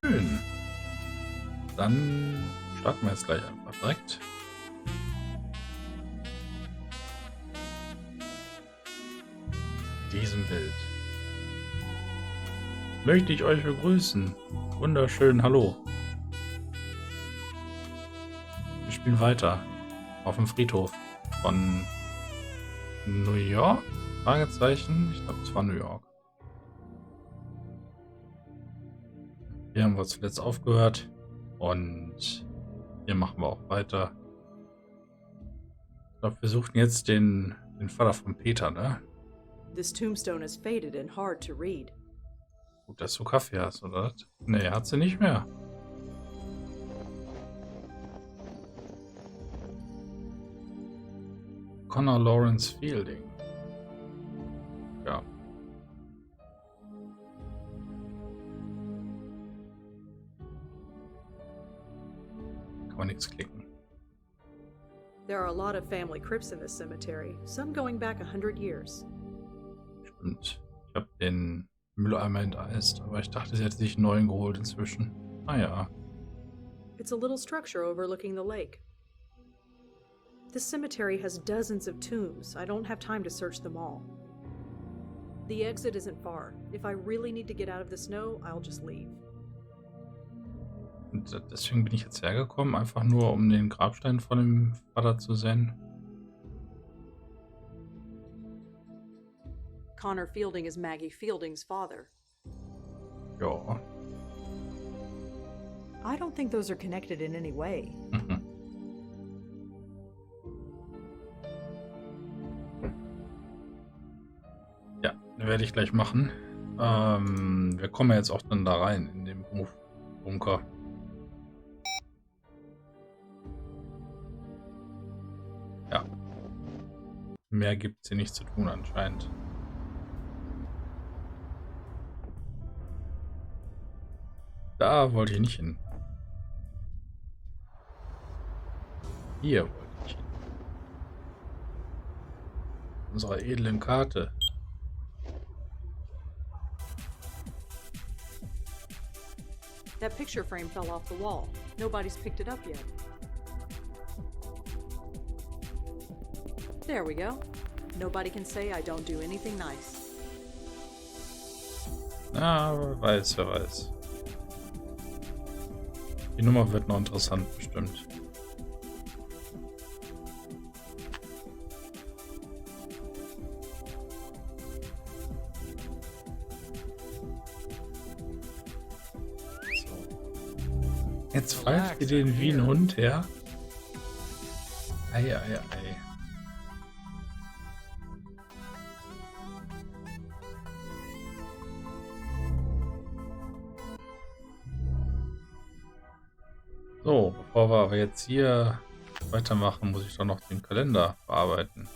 Schön. Dann starten wir jetzt gleich einfach direkt. Diesem Bild möchte ich euch begrüßen. Wunderschön, hallo. Wir spielen weiter auf dem Friedhof von New York? Fragezeichen. Ich glaube, es war New York. Hier haben wir zuletzt aufgehört und hier machen wir auch weiter. Ich glaube, wir suchen jetzt den Vater von Peter, ne? This tombstone is faded and hard to read. Gut, dass du Kaffee hast, oder? Nee, hat sie nicht mehr. Connor Lawrence Fielding. Ja. Kann man nichts klicken. There are a lot of family crypts in this cemetery, some going back 100 years. Stimmt. Ich habe den Mülleimer enteist, aber ich dachte, sie hätte sich einen neuen geholt inzwischen. Ah ja. It's a little structure overlooking the lake. This cemetery has dozens of tombs. I don't have time to search them all. The exit isn't far. If I really need to get out of the snow, I'll just leave. Und deswegen bin ich jetzt hergekommen, einfach nur um den Grabstein von dem Vater zu sehen. Connor Fielding is Maggie Fielding's father. Ja. I don't think those are connected in any way. Ja, werde ich gleich machen. Wir kommen ja jetzt auch dann da rein in den Bunker. Ja. Mehr gibt es hier nicht zu tun anscheinend. Da wollte ich nicht hin. Hier wollte ich hin. Unsere edlen Karte. That picture frame fell off the wall. Nobody's picked it up yet. There we go. Nobody can say I don't do anything nice. Ah, wer weiß, wer weiß. Die Nummer wird noch interessant, bestimmt. So. Jetzt pfeift ihr den wie ein Hund her. Ei, ei, ei. So, bevor wir aber jetzt hier weitermachen, muss ich doch noch den Kalender bearbeiten.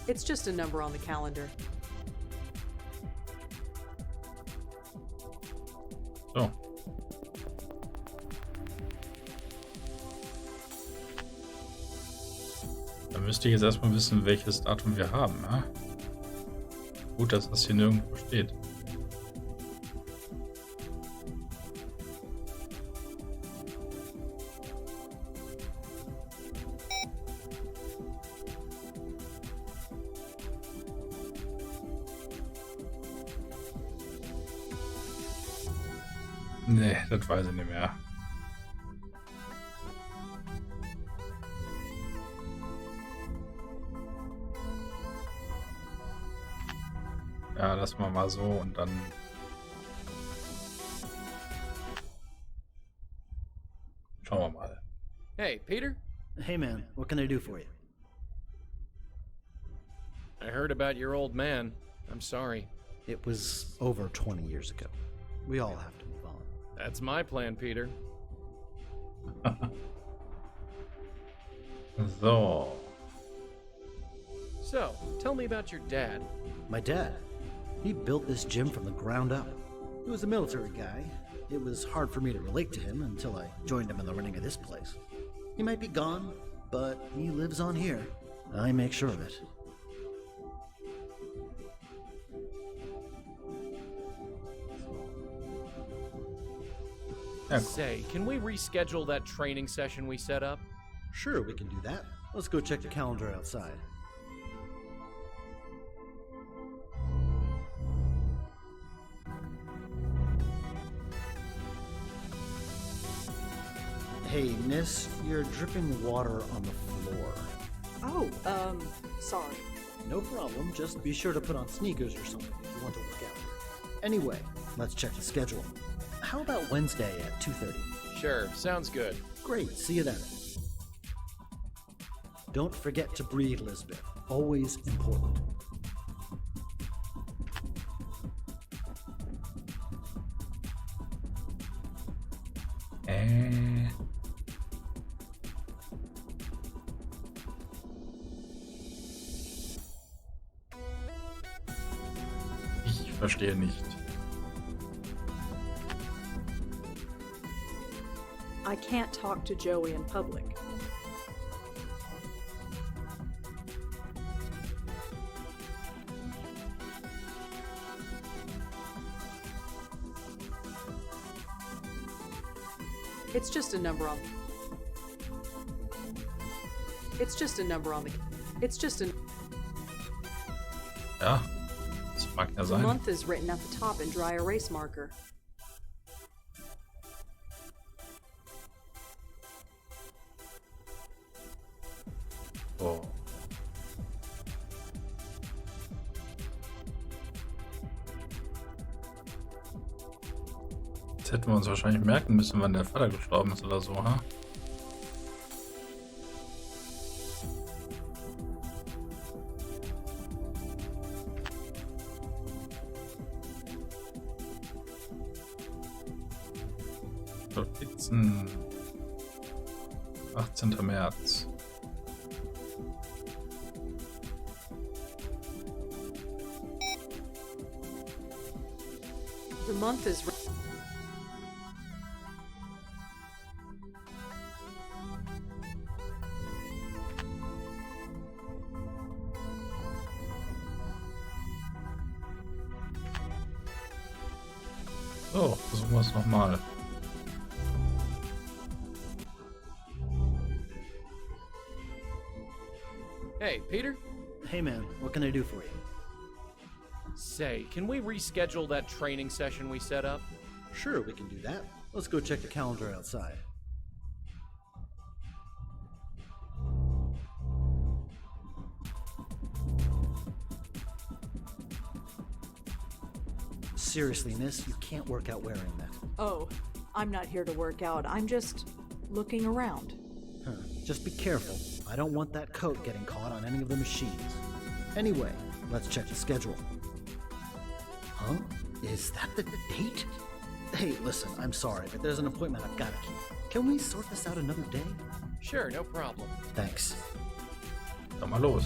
It's just a number on the calendar. So. Dann müsste ich jetzt erstmal wissen, welches Datum wir haben, ja? Gut, dass das hier nirgendwo steht. Nee, das weiß ich nicht mehr. Ja, lassen wir mal so und dann... Schauen wir mal. Hey, Peter? Hey man, what can I do for you? I heard about your old man. I'm sorry. It was over 20 years ago. We all have to move on. That's my plan, Peter. So. So, tell me about your dad. My dad, he built this gym from the ground up. He was a military guy. It was hard for me to relate to him until I joined him in the running of this place. He might be gone, but he lives on here. I make sure of it. Ja, cool. Say, can we reschedule that training session we set up? Sure, we can do that. Let's go check the calendar outside. Hey, Nis, you're dripping water on the floor. Oh, sorry. No problem, just be sure to put on sneakers or something if you want to work out. Anyway, let's check the schedule. How about Wednesday at 2:30? Sure, sounds good. Great, see you then. Don't forget to breathe, Lisbeth. Always important. Ich verstehe nicht. I can't talk to Joey in public. It's just a number on. It's just a number on the. It's just a. Ja, das mag ja The sein. month is written at the top in dry erase marker. So. Jetzt hätten wir uns wahrscheinlich merken müssen, wann der Vater gestorben ist oder so, ha? Notizen. 18. März. The month is. So, versuchen wir es nochmal. Hey, Peter? Hey man, what can I do for you? Say, can we reschedule that training session we set up? Sure, we can do that. Let's go check the calendar outside. Seriously, Nis, you can't work out wearing that. Oh, I'm not here to work out. I'm just looking around. Huh. Just be careful. I don't want that coat getting caught on any of the machines. Anyway, let's check the schedule. Huh? Is that the date? Hey, listen, I'm sorry, but there's an appointment I've got to keep. Can we sort this out another day? Sure, no problem. Thanks. Dann mal los.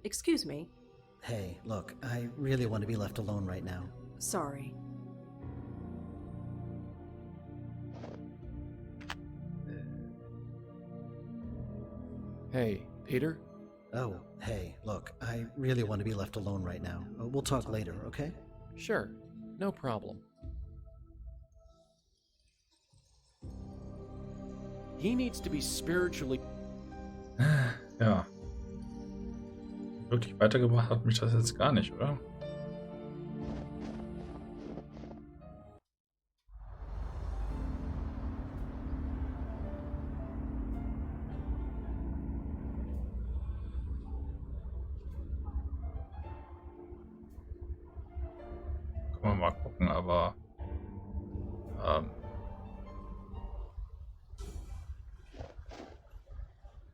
Excuse me. Hey, look, I really want to be left alone right now. Sorry. Hey, Peter? Oh, hey, look, I really want to be left alone right now. We'll talk later, okay? Sure, no problem. He needs to be spiritually... Ja. Wirklich weitergebracht hat mich das jetzt gar nicht, oder? Können wir mal gucken, aber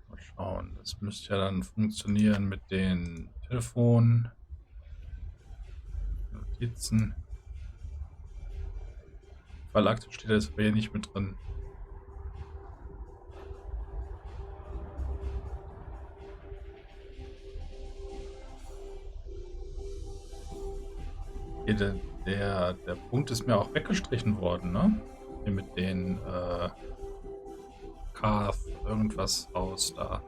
mal schauen. Das müsste ja dann funktionieren mit den Telefonen, Notizen. Fallakte steht jetzt aber hier nicht mit drin. Hier Der Punkt ist mir auch weggestrichen worden, ne? Hier mit den Carth irgendwas aus da.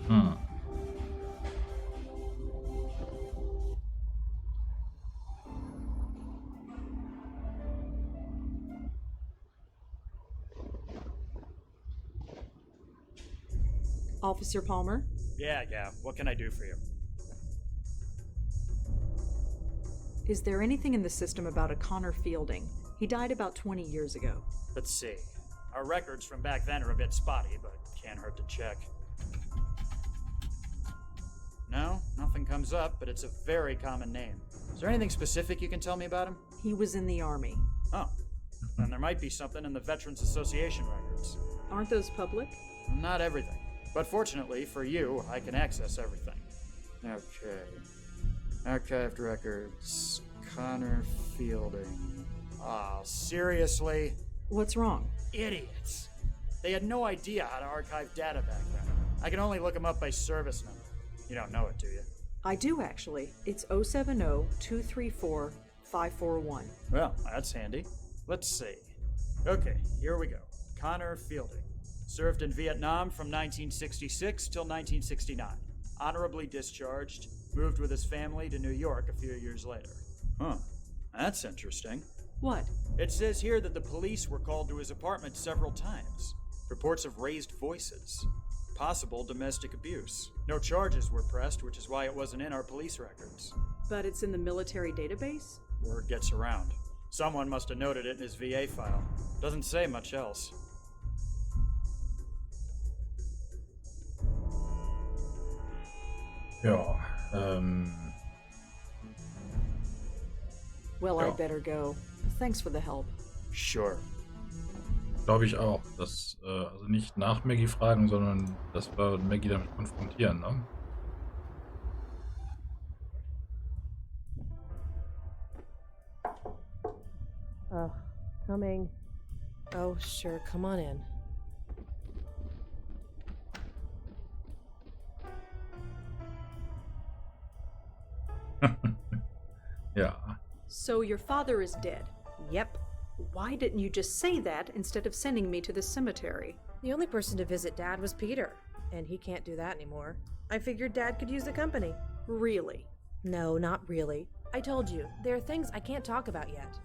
Hm. Officer Palmer? Yeah, what can I do for you? Is there anything in the system about a Connor Fielding? He died about 20 years ago. Let's see. Our records from back then are a bit spotty, but can't hurt to check. No, nothing comes up, but it's a very common name. Is there anything specific you can tell me about him? He was in the Army. Oh, then there might be something in the Veterans Association records. Aren't those public? Not everything. But fortunately for you, I can access everything. Okay. Archived records. Connor Fielding. Oh, seriously? What's wrong? Idiots. They had no idea how to archive data back then. I can only look them up by service number. You don't know it, do you? I do, actually. It's 070-234-541. Well, that's handy. Let's see. Okay, here we go. Connor Fielding. Served in Vietnam from 1966 till 1969. Honorably discharged. Moved with his family to New York a few years later. Huh. That's interesting. What? It says here that the police were called to his apartment several times. Reports of raised voices. Possible domestic abuse. No charges were pressed, which is why it wasn't in our police records. But it's in the military database? Word gets around. Someone must have noted it in his VA file. Doesn't say much else. Ja, Well, Ja. I'd better go. Thanks for the help. Sure. glaube ich auch. Dass, also nicht nach Maggie fragen, sondern dass wir Maggie damit konfrontieren, ne? Oh, coming. Oh, sure, come on in. Ja. So your father is dead. Yep. Why didn't you just say that instead of sending me to the cemetery? The only person to visit Dad was Peter, and he can't do that anymore. I figured Dad could use the company. Really? No, not really. I told you, there are things I can't talk about yet.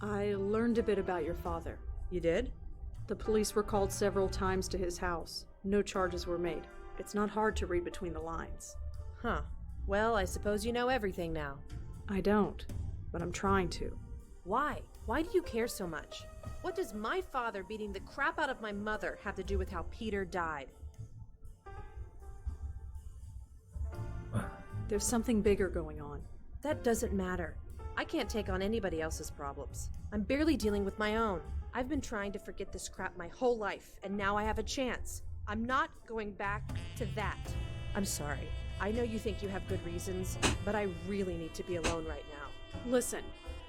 I learned a bit about your father. You did? The police were called several times to his house. No charges were made. It's not hard to read between the lines. Huh. Well, I suppose you know everything now. I don't, but I'm trying to. Why? Why do you care so much? What does my father beating the crap out of my mother have to do with how Peter died? There's something bigger going on. That doesn't matter. I can't take on anybody else's problems. I'm barely dealing with my own. I've been trying to forget this crap my whole life, and now I have a chance. I'm not going back to that. I'm sorry. I know you think you have good reasons, but I really need to be alone right now. Listen.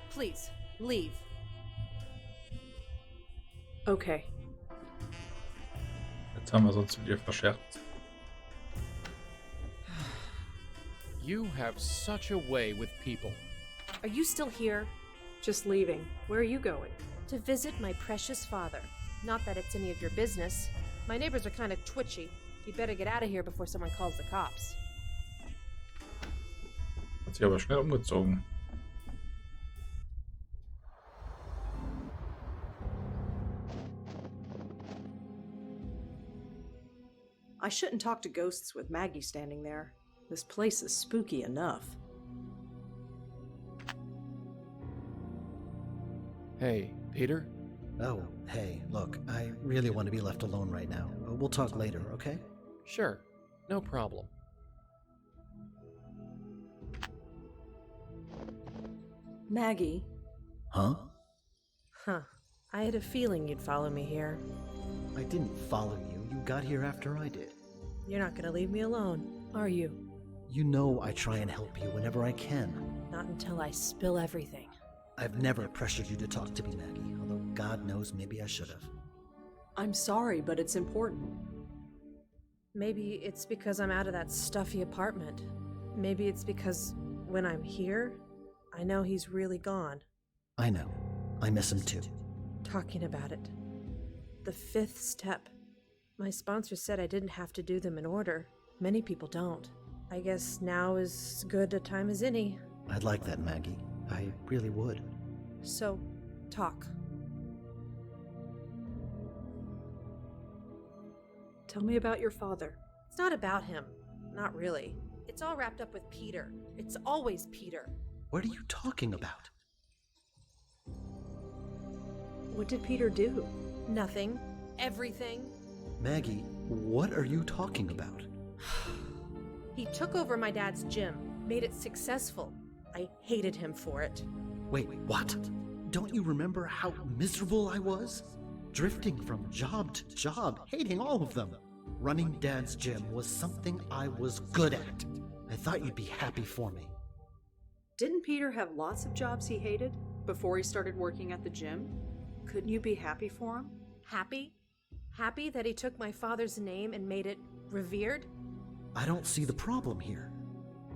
Please, leave. Okay. Jetzt haben wir uns mit ihr verscherzt. You have such a way with people. Are you still here? Just leaving. Where are you going? To visit my precious father. Not that it's any of your business. My neighbors are kind of twitchy. You'd better get out of here before someone calls the cops. Hat sich aber schnell umgezogen. I shouldn't talk to ghosts with Maggie standing there. This place is spooky enough. Hey, Peter? Oh, hey, look, I really want to be left alone right now. We'll talk later, okay? Sure, no problem. Maggie? Huh? Huh. I had a feeling you'd follow me here. I didn't follow you. You got here after I did. You're not gonna leave me alone, are you? You know I try and help you whenever I can. Not until I spill everything. I've never pressured you to talk to me, Maggie, although God knows maybe I should have. I'm sorry, but it's important. Maybe it's because I'm out of that stuffy apartment. Maybe it's because when I'm here, I know he's really gone. I know. I miss him too. Talking about it. The 5th step. My sponsor said I didn't have to do them in order. Many people don't. I guess now is as good a time as any. I'd like that, Maggie. I really would. So, talk. Tell me about your father. It's not about him. Not really. It's all wrapped up with Peter. It's always Peter. What are you talking about? What did Peter do? Nothing. Everything. Maggie, what are you talking about? He took over my dad's gym, made it successful. I hated him for it. Wait, what? Don't you remember how miserable I was? Drifting from job to job, hating all of them. Running Dad's gym was something I was good at. I thought you'd be happy for me. Didn't Peter have lots of jobs he hated before he started working at the gym? Couldn't you be happy for him? Happy? Happy that he took my father's name and made it revered? I don't see the problem here.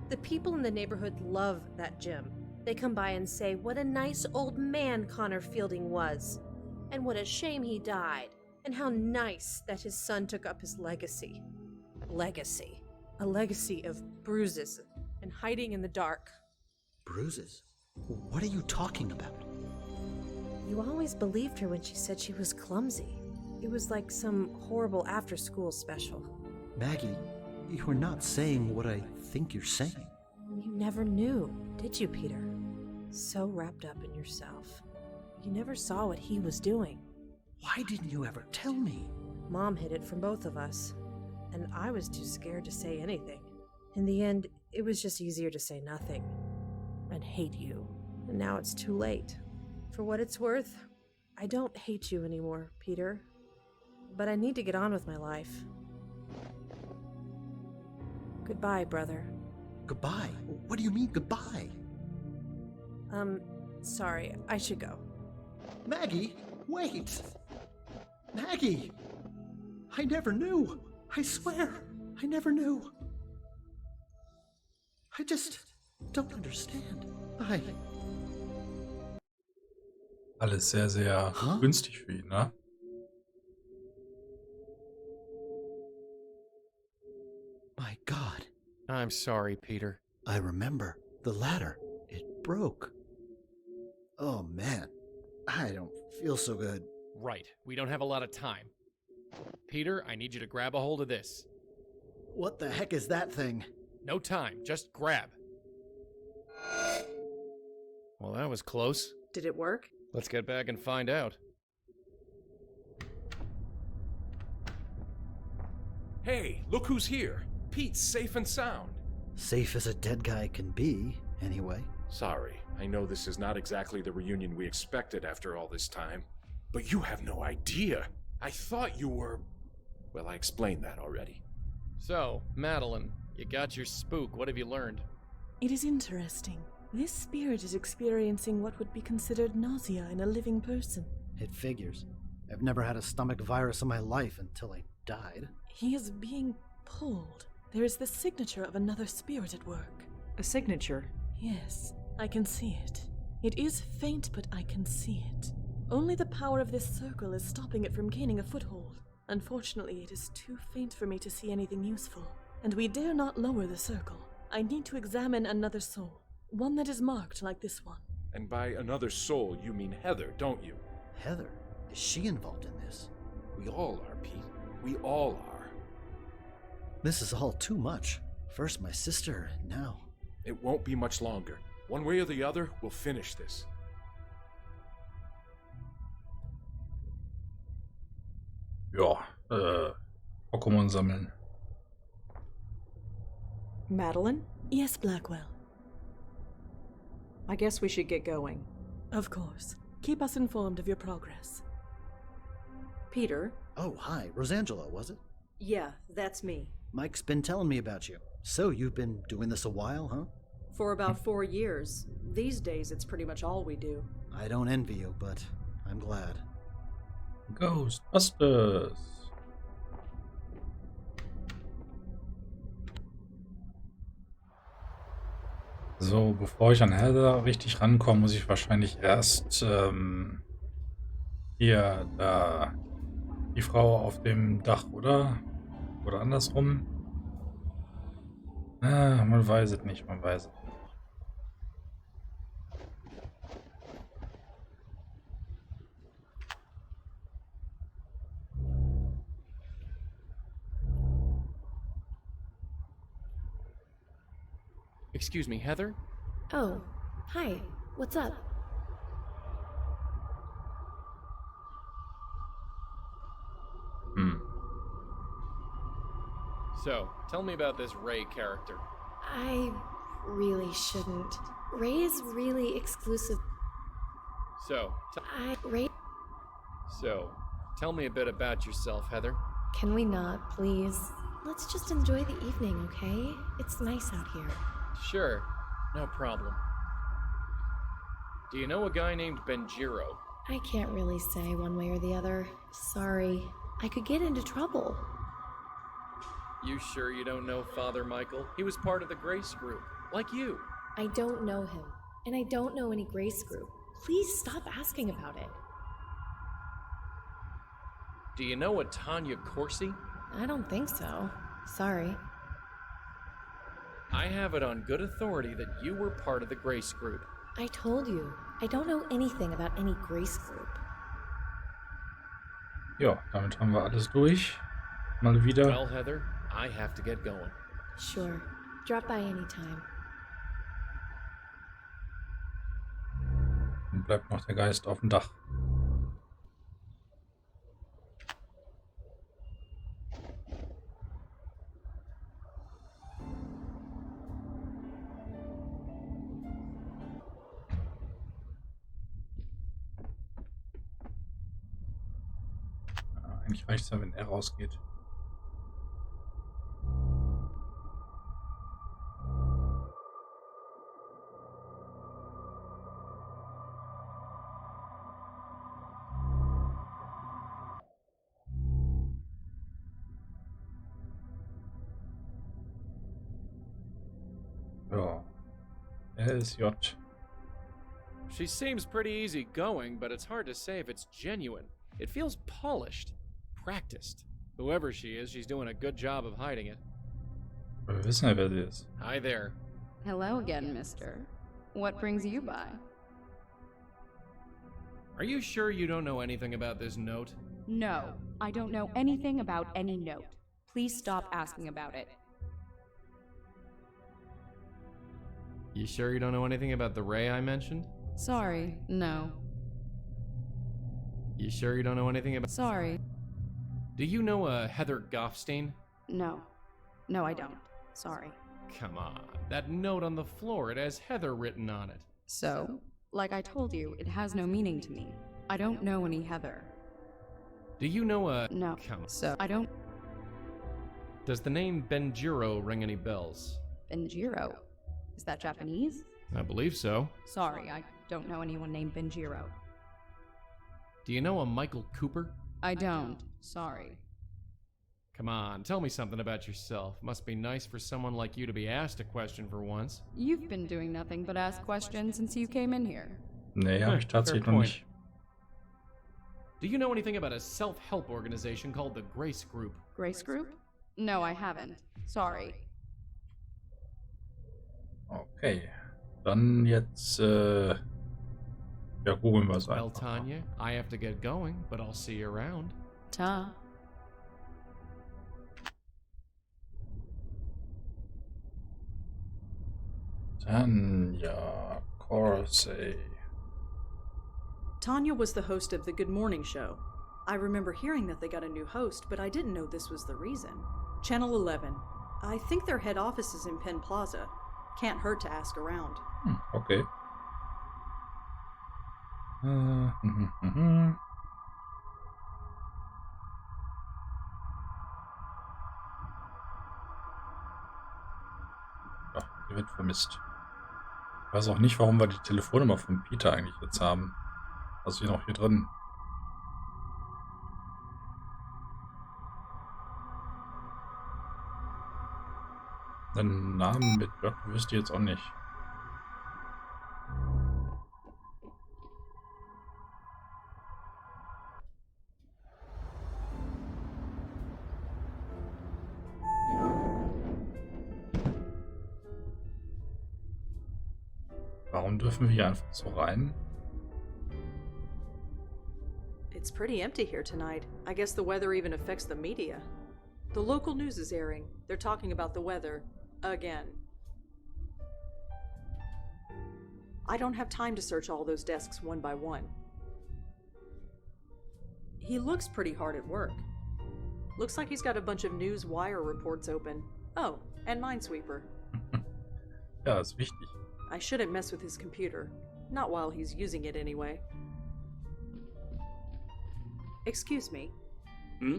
The people in the neighborhood love that gym. They come by and say what a nice old man Connor Fielding was, and what a shame he died, and how nice that his son took up his legacy. Legacy. A legacy of bruises and hiding in the dark. Bruises? What are you talking about? You always believed her when she said she was clumsy. It was like some horrible after-school special. Maggie, you're not saying what I think you're saying. You never knew, did you, Peter? So wrapped up in yourself. You never saw what he was doing. Why didn't you ever tell me? Mom hid it from both of us, and I was too scared to say anything. In the end, it was just easier to say nothing and hate you. And now it's too late. For what it's worth, I don't hate you anymore, Peter. But I need to get on with my life. Goodbye, brother. Goodbye? What do you mean, goodbye? Sorry, I should go. Maggie, wait! Maggie! I never knew! I swear, I never knew! I just don't understand. Alles sehr, sehr günstig für ihn, ne? My God. I'm sorry, Peter. I remember. The ladder. It broke. Oh, man. I don't feel so good. Right. We don't have a lot of time. Peter, I need you to grab a hold of this. What the heck is that thing? No time. Just grab. Well, that was close. Did it work? Let's get back and find out. Hey, look who's here. Pete's safe and sound. Safe as a dead guy can be, anyway. Sorry, I know this is not exactly the reunion we expected after all this time. But you have no idea. I thought you were... Well, I explained that already. So, Madeline, you got your spook. What have you learned? It is interesting. This spirit is experiencing what would be considered nausea in a living person. It figures. I've never had a stomach virus in my life until I died. He is being pulled. There is the signature of another spirit at work. A signature? Yes, I can see it. It is faint, but I can see it. Only the power of this circle is stopping it from gaining a foothold. Unfortunately, it is too faint for me to see anything useful, and we dare not lower the circle. I need to examine another soul, one that is marked like this one. And by another soul, you mean Heather, don't you? Heather? Is she involved in this? We all are, Pete. We all are. This is all too much. First my sister, and now... It won't be much longer. One way or the other, we'll finish this. Ja, Pokémon sammeln. Madeline? Yes, Blackwell. I guess we should get going. Of course. Keep us informed of your progress. Peter? Oh, hi. Rosangela, was it? Yeah, that's me. Mike's been telling me about you. So you've been doing this a while, huh? For about 4 years. These days, it's pretty much all we do. I don't envy you, but I'm glad. Ghostbusters. So, bevor ich an Heather richtig rankomme, muss ich wahrscheinlich erst hier da die Frau auf dem Dach, oder? Oder andersrum? Ah, man weiß es nicht, man weiß es nicht. Excuse me, Heather? Oh, hi. What's up? So, tell me about this Ray character. I really shouldn't. Ray is really exclusive. So, Ray. Tell me a bit about yourself, Heather. Can we not, please? Let's just enjoy the evening, okay? It's nice out here. Sure, no problem. Do you know a guy named Benjiro? I can't really say one way or the other. Sorry. I could get into trouble. You sure you don't know Father Michael? He was part of the Grace group, like you. I don't know him, and I don't know any Grace group. Please stop asking about it. Do you know a Tanya Corsi? I don't think so. Sorry. I have it on good authority that you were part of the Grace group. I told you, I don't know anything about any Grace group. Ja, damit haben wir alles durch. Mal wieder. Well, Heather, I have to get going. Sure. Drop by anytime. Dann bleibt noch der Geist auf dem Dach. Eigentlich reicht es ja, wenn er rausgeht. Ja, LSJ. She seems pretty easygoing, but it's hard to say if it's genuine. It feels polished. Practiced. Whoever she is, she's doing a good job of hiding it. Wir wissen ja, wer sie ist. Hi there. Hello again, mister. What brings you by? Are you sure you don't know anything about this note? No, I don't know anything about any note. Please stop asking about it. You sure you don't know anything about the Ray I mentioned? Sorry, no. You sure you don't know anything about... Sorry. Do you know a Heather Goffstein? No. No, I don't. Sorry. Come on. That note on the floor, it has Heather written on it. So, like I told you, it has no meaning to me. I don't know any Heather. Do you know a... No. Come on. So, I don't... Does the name Benjiro ring any bells? Benjiro? Is that Japanese? I believe so. Sorry, I don't know anyone named Benjiro. Do you know a Michael Cooper? I don't. Sorry. Come on, tell me something about yourself. Must be nice for someone like you to be asked a question for once. You've been doing nothing but ask questions since you came in here. Nee, habe ich tatsächlich fair noch point. nicht. Do you know anything about a self-help organization called the Grace Group? Grace Group? No, I haven't. Sorry. Okay. Dann jetzt, ja, googeln wir es Well, einfach. Tanya, I have to get going, but I'll see you around. Ta. Tanya Corsi. Tanya was the host of the Good Morning Show. I remember hearing that they got a new host, but I didn't know this was the reason. Channel 11. I think their head office is in Penn Plaza. Can't hurt to ask around. Okay. Ja, die wird vermisst. Ich weiß auch nicht, warum wir die Telefonnummer von Peter eigentlich jetzt haben. Also hier noch hier drin. Den Namen mit Block wüsste ich jetzt auch nicht. Warum dürfen wir hier einfach so rein? It's pretty empty here tonight. I guess the weather even affects the media. The local news is airing. They're talking about the weather. Again. I don't have time to search all those desks one by one. He looks pretty hard at work. Looks like he's got a bunch of news wire reports open. Oh, and Minesweeper. Ja, ist wichtig. I shouldn't mess with his computer. Not while he's using it anyway. Excuse me. Hmm?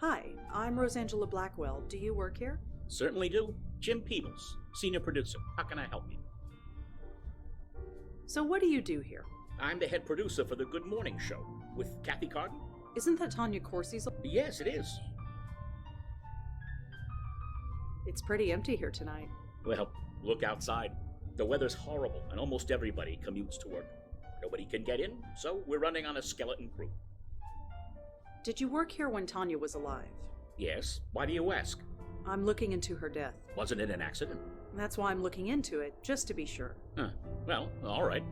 Hi, I'm Rosangela Blackwell. Do you work here? Certainly do. Jim Peebles, senior producer. How can I help you? So what do you do here? I'm the head producer for the Good Morning Show with Kathy Carden. Isn't that Tanya Corsi's? Yes, it is. It's pretty empty here tonight. Well, look outside. The weather's horrible and almost everybody commutes to work. Nobody can get in, so we're running on a skeleton crew. Did you work here when Tanya was alive? Yes. Why do you ask? I'm looking into her death. Wasn't it an accident? That's why I'm looking into it, just to be sure. Huh. Well, all right.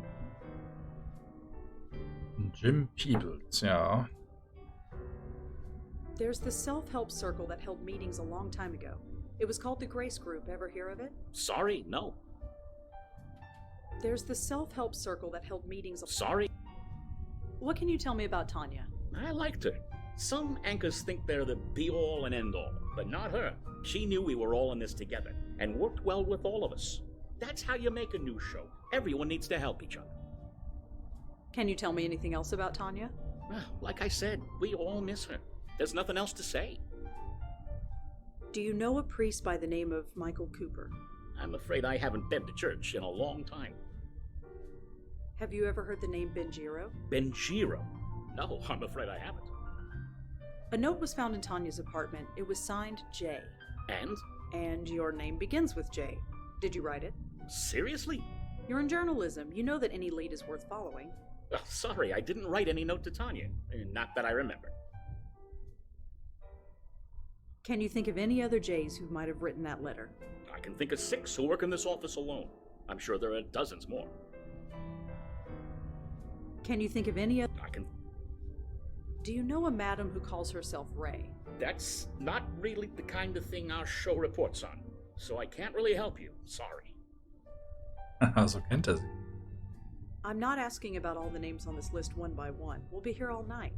Jim Peebles, ja. There's the self-help circle that held meetings a long time ago. It was called the Grace Group. Ever hear of it? Sorry, no. There's the self-help circle that held meetings. Sorry. What can you tell me about Tanya? I liked her. Some anchors think they're the be-all and end-all, but not her. She knew we were all in this together and worked well with all of us. That's how you make a news show. Everyone needs to help each other. Can you tell me anything else about Tanya? Well, like I said, we all miss her. There's nothing else to say. Do you know a priest by the name of Michael Cooper? I'm afraid I haven't been to church in a long time. Have you ever heard the name Benjiro? Benjiro? No, I'm afraid I haven't. A note was found in Tanya's apartment. It was signed J. And? And your name begins with J. Did you write it? Seriously? You're in journalism. You know that any lead is worth following. Well, sorry, I didn't write any note to Tanya. Not that I remember. Can you think of any other J's who might have written that letter? I can think of 6 who work in this office alone. I'm sure there are dozens more. Can you think of any other? I can... Do you know a madam who calls herself Ray? That's not really the kind of thing our show reports on, so I can't really help you. Sorry. So kennt sie. I'm not asking about all the names on this list one by one. We'll be here all night.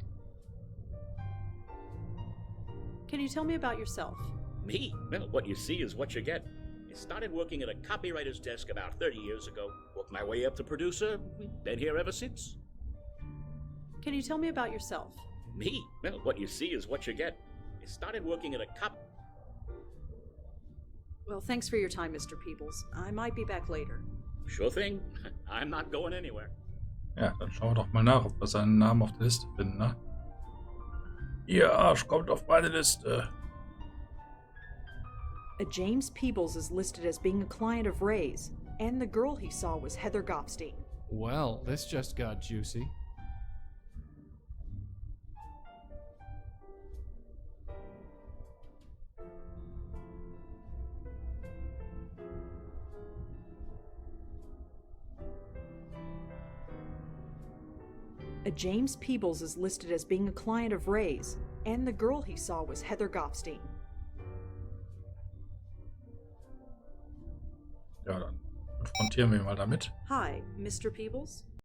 Can you tell me about yourself? Me? Well, what you see is what you get. I started working at a copywriter's desk about 30 years ago. Worked my way up to producer. Been here ever since. Can you tell me about yourself? Me? Well, what you see is what you get. I started working at a Well, thanks for your time, Mr. Peebles. I might be back later. Sure thing. I'm not going anywhere. Ja, dann schauen wir doch mal nach, ob wir seinen Namen auf der Liste finden, ne? Ihr Arsch kommt auf meine Liste. A James Peebles is listed as being a client of Ray's, and the girl he saw was Heather Gopstein. Well, this just got juicy. A James Peebles is listed as being a client of Ray's, and the girl he saw was Heather Gopstein. Ja, dann konfrontieren wir ihn mal damit. Hi, Mr. Peebles?